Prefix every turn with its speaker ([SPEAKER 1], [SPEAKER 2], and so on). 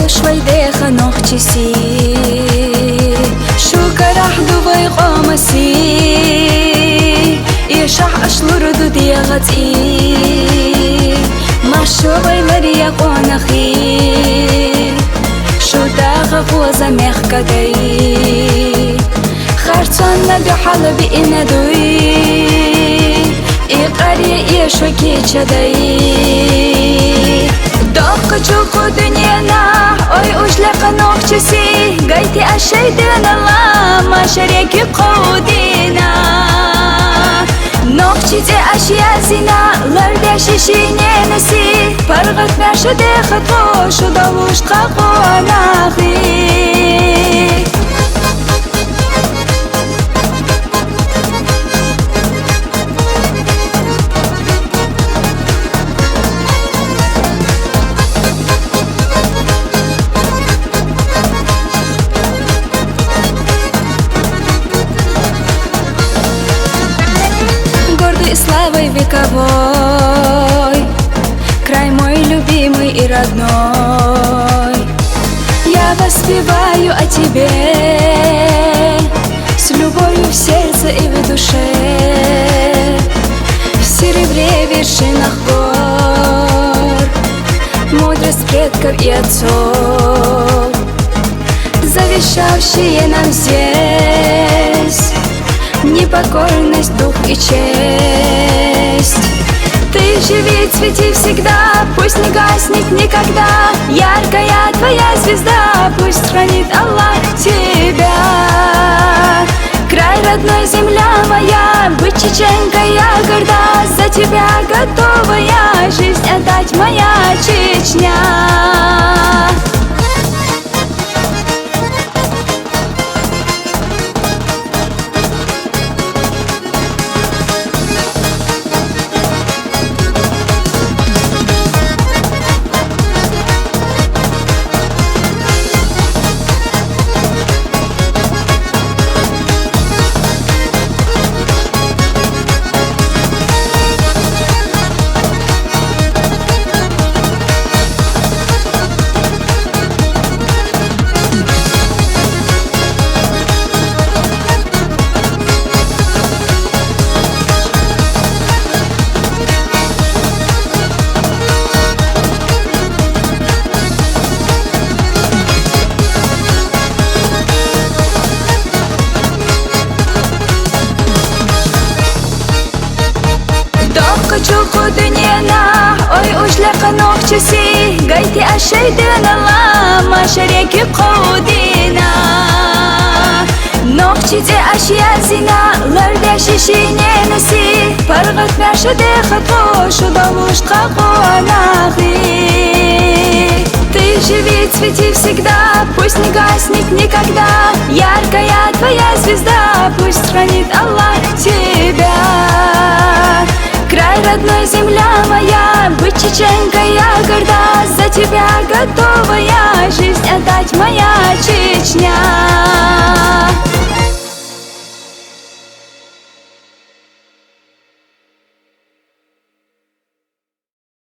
[SPEAKER 1] شويديخ نوختسي شو كرح دوبي قامسي يشح أشلور دودي غتي ما شو بيلري قونخي شو داغ غوزا مخكدي خرطان ندو حلبي إندوي إقاري إيشو كيشدي دوق چوكو دنيانا ой ушляк ногчиси гайти ашейдина лама шареки қоудина ногчизе ашязина ларда шишиненаси паргат мяшаде хатко шудалушқа қонахи славой вековой, край мой любимый и родной. Я воспеваю о тебе с любовью в сердце и в душе, в серебре вершинах гор, мудрость предков и отцов, завещавшие нам здесь непокорность, дух и честь. Ты живи, цвети всегда, пусть не гаснет никогда яркая твоя звезда, пусть хранит Аллах тебя. Край родной, земля моя, быть чеченкой я горда, за тебя готова я жизнь отдать, моя Чечня. Чуку дуньяна, ой ушляк ногчиси гайти ашейдина лама шареки қоудина ногчизе ашязина ларда шишиненаси паргат мяшаде хатко шудалушқа қонахи. Ты живи, цвети всегда, пусть не гаснет никогда яркая твоя звезда, пусть хранит Аллах тебя. Край родной, земля моя, быть чеченкой я горда, за тебя готова я